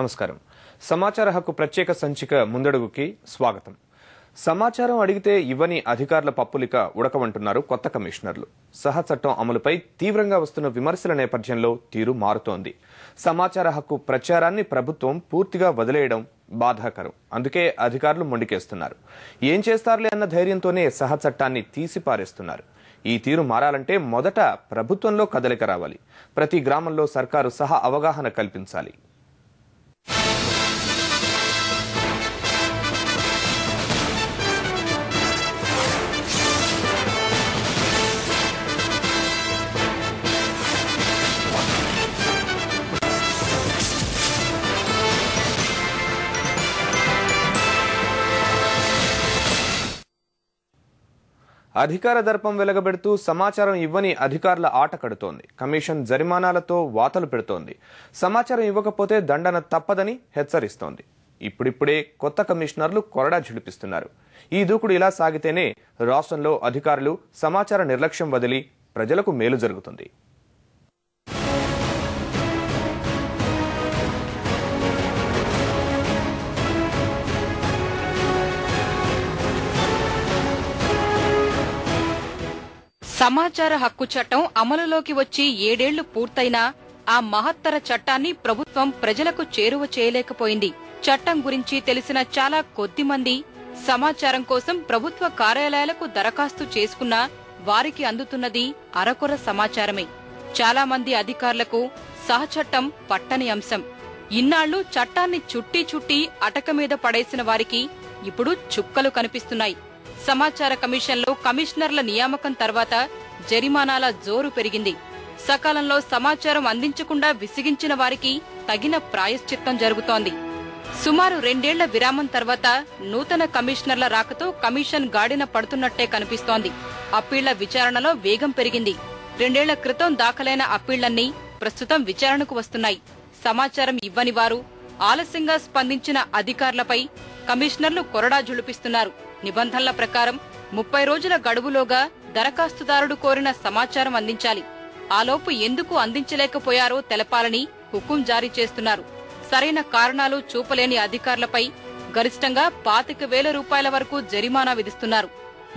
నమస్కారం. సమాచార హక్కు ప్రత్యేక సంచిక ముందడుగుకి స్వాగతం. సమాచారం అడిగితే ఇవ్వని అధికారుల పప్పులిక ఉడకమంటున్నారు కొత్త కమిషనర్లు. సహ చట్టం అమలుపై తీవ్రంగా వస్తున్న విమర్శల నేపథ్యంలో తీరు మారుతోంది. సమాచార హక్కు ప్రచారాన్ని ప్రభుత్వం పూర్తిగా వదిలేయడం బాధాకరం. అందుకే అధికారులు మొండికేస్తున్నారు. ఏం చేస్తారులే అన్న ధైర్యంతోనే సహ చట్టాన్ని తీసిపారేస్తున్నారు. ఈ తీరు మారాలంటే మొదట ప్రభుత్వంలో కదలిక రావాలి. ప్రతి గ్రామంలో సర్కారు సహ అవగాహన కల్పించాలి. అధికార దర్పం వెలగబెడుతూ సమాచారం ఇవ్వని అధికారుల ఆట కడుతోంది. కమిషన్ జరిమానాలతో వాతలు పెడుతోంది. సమాచారం ఇవ్వకపోతే దండన తప్పదని హెచ్చరిస్తోంది. ఇప్పుడిప్పుడే కొత్త కమిషనర్లు కొరడా ఝుడిపిస్తున్నారు. ఈ దూకుడు ఇలా సాగితేనే రాష్ట్రంలో అధికారులు సమాచార నిర్లక్ష్యం వదిలి ప్రజలకు మేలు జరుగుతుంది. సమాచార హక్కు చట్టం అమలులోకి వచ్చి 7 ఏళ్లు పూర్తయినా ఆ మహత్తర చట్టాన్ని ప్రభుత్వం ప్రజలకు చేరువ చేయలేకపోయింది. చట్టం గురించి తెలిసిన చాలా కొద్ది మంది సమాచారం కోసం ప్రభుత్వ కార్యాలయాలకు దరఖాస్తు చేసుకున్నా వారికి అందుతున్నది అరకొర సమాచారమే. చాలా మంది అధికారులకు సహచట్టం పట్టని అంశం. ఇన్నాళ్లు చట్టాన్ని చుట్టి అటక మీద పడేసిన వారికి ఇప్పుడు చుక్కలు కనిపిస్తున్నాయి. సమాచార కమిషన్లో కమిషనర్ల నియామకం తర్వాత జరిమానాల జోరు పెరిగింది. సకాలంలో సమాచారం అందించకుండా విసిగించిన వారికి తగిన ప్రాయశ్చిత్తం జరుగుతోంది. సుమారు 2 ఏళ్ల విరామం తర్వాత నూతన కమిషనర్ల రాకతో కమిషన్ గాడిన పడుతున్నట్టే కనిపిస్తోంది. అప్పీళ్ల విచారణలో వేగం పెరిగింది. 2 ఏళ్ల క్రితం దాఖలైన అప్పీళ్లన్నీ ప్రస్తుతం విచారణకు వస్తున్నాయి. సమాచారం ఇవ్వని వారు, ఆలస్యంగా స్పందించిన అధికారులపై కమిషనర్లు కొరడా జుళిపిస్తున్నారు. నిబంధనల ప్రకారం 30 రోజుల గడువులోగా దరఖాస్తుదారుడు కోరిన సమాచారం అందించాలి. ఆలోపు ఎందుకు అందించలేకపోయారో తెలపాలని హుకుం జారీ చేస్తున్నారు. సరైన కారణాలు చూపలేని అధికారులపై గరిష్టంగా 25,000 రూపాయల వరకు జరిమానా విధిస్తున్నారు.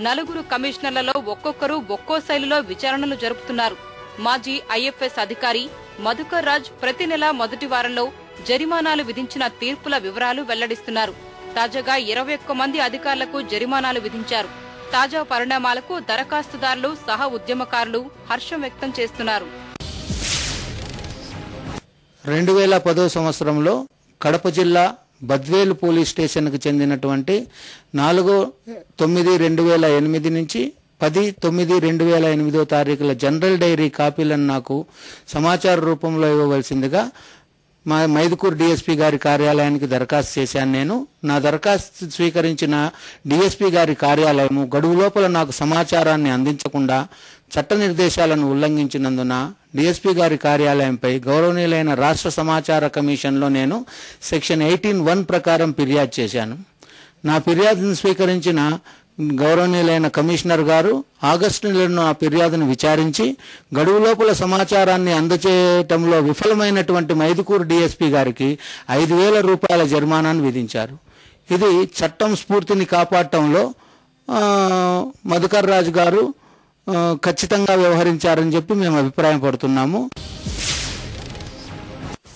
4 కమిషనర్లలో ఒక్కొక్కరు ఒక్కో శైలిలో విచారణలు జరుపుతున్నారు. మాజీ ఐఎఫ్ఎస్ అధికారి మధుకర్ రాజ్ ప్రతి నెల మొదటి వారంలో జరిమానాలు విధించిన తీర్పుల వివరాలు వెల్లడిస్తున్నారు. తాజాగా 21 మంది అధికారులకు జరిమానాలు విధించారు. తాజా పరిణామాలకు దరఖాస్తుదారులు సహ ఉద్యమకారులు హర్షం వ్యక్తం చేస్తున్నారు. 2010 సంవత్సరంలో కడప జిల్లా బద్వేలు పోలీస్ స్టేషన్కు చెందినటువంటి 4/9/2008 నుంచి 10/9/2008 తారీఖుల జనరల్ డైరీ కాపీలను నాకు సమాచార రూపంలో ఇవ్వవలసిందిగా మా మైదుకూరు డిఎస్పీ గారి కార్యాలయానికి దరఖాస్తు చేశాను. నేను నా దరఖాస్తు స్వీకరించిన డిఎస్పీ గారి కార్యాలయం గడువు లోపల నాకు సమాచారాన్ని అందించకుండా చట్ట నిర్దేశాలను ఉల్లంఘించినందున డిఎస్పీ గారి కార్యాలయంపై గౌరవనీయులైన రాష్ట్ర సమాచార కమిషన్లో నేను సెక్షన్ 18(1) ప్రకారం ఫిర్యాదు చేశాను. నా ఫిర్యాదును స్వీకరించిన గౌరవనీయులైన కమిషనర్ గారు ఆగస్టు నెలలో ఆ ఫిర్యాదును విచారించి గడువు లోపల సమాచారాన్ని అందచేయటంలో విఫలమైనటువంటి మైదుకూరు డిఎస్పీ గారికి 5,000 రూపాయల జరిమానాను విధించారు. ఇది చట్టం స్ఫూర్తిని కాపాడటంలో మధుకర్ రాజు గారు ఖచ్చితంగా వ్యవహరించారని చెప్పి మేము అభిప్రాయపడుతున్నాము.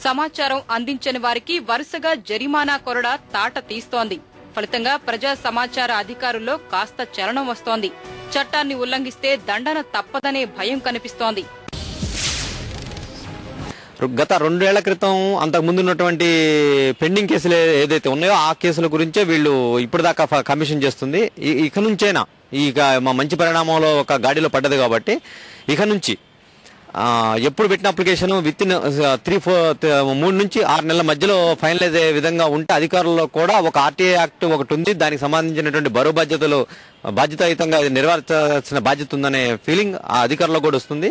సమాచారం అందించని వారికి వరుసగా జరిమానా కొరడా తాట తీస్తోంది. ఫలితంగా ప్రజా సమాచార అధికారుల్లో కాస్త చలనం వస్తోంది. చట్టాన్ని ఉల్లంఘిస్తే దండన తప్పదనే భయం కనిపిస్తోంది. గత 2 ఏళ్ల క్రితం అంతకు ముందు ఉన్నటువంటి పెండింగ్ కేసులు ఏదైతే ఉన్నాయో ఆ కేసుల గురించే వీళ్ళు ఇప్పటిదాకా కమిషన్ చేస్తుంది. ఇక నుంచైనా ఇక మా మంచి పరిణామంలో ఒక గాడిలో పడ్డది కాబట్టి ఇక నుంచి ఎప్పుడు పెట్టిన అప్లికేషన్ విత్ ఇన్ 3 నుంచి 6 నెలల మధ్యలో ఫైనలైజ్ అయ్యే విధంగా ఉంటే అధికారుల్లో కూడా ఒక ఆర్టీఐ యాక్ట్ ఒకటి ఉంది. దానికి సంబంధించినటువంటి బరువు బాధ్యతాయుతంగా నెరవేర్చాల్సిన బాధ్యత ఉందనే ఫీలింగ్ ఆ అధికారుల్లో కూడా వస్తుంది.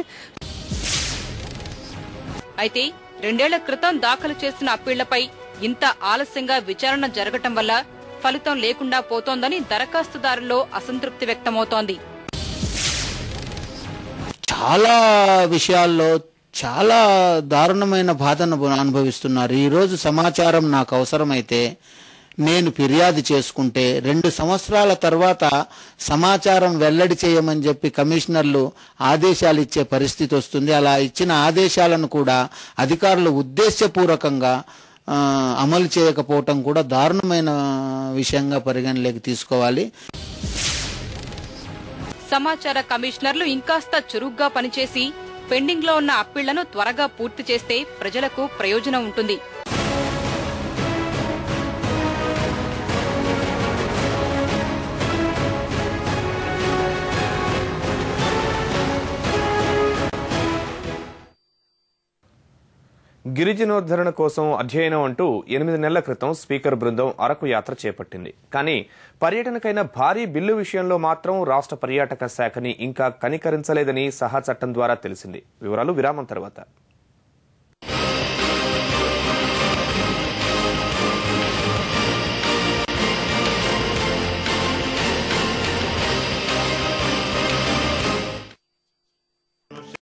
అయితే 2 ఏళ్ల క్రితం దాఖలు చేసిన అప్పీళ్లపై ఇంత ఆలస్యంగా విచారణ జరగటం వల్ల ఫలితం లేకుండా పోతోందని దరఖాస్తుదారుల్లో అసంతృప్తి వ్యక్తమవుతోంది. చాలా విషయాల్లో చాలా దారుణమైన బాధను అనుభవిస్తున్నారు. ఈరోజు సమాచారం నాకు అవసరమైతే నేను ఫిర్యాదు చేసుకుంటే 2 సంవత్సరాల తర్వాత సమాచారం వెల్లడి చేయమని చెప్పి కమిషనర్లు ఆదేశాలు ఇచ్చే పరిస్థితి వస్తుంది. అలా ఇచ్చిన ఆదేశాలను కూడా అధికారులు ఉద్దేశపూర్వకంగా అమలు చేయకపోవటం కూడా దారుణమైన విషయంగా పరిగణలోకి తీసుకోవాలి. సమాచార కమిషనర్లు ఇంకాస్త చురుగ్గా పనిచేసి పెండింగ్ లో ఉన్న అప్పీళ్లను త్వరగా పూర్తి చేస్తే ప్రజలకు ప్రయోజనం ఉంటుంది. గిరిజనోద్ధరణ కోసం అధ్యయనం అంటూ 8 నెలల క్రితం స్పీకర్ బృందం అరకు యాత్ర చేపట్టింది. కానీ పర్యటనకైన భారీ బిల్లు విషయంలో మాత్రం రాష్ట్ర పర్యాటక శాఖని ఇంకా కనికరించలేదని సహా చట్టం ద్వారా తెలిసింది. వివరాలు విరామం తర్వాత.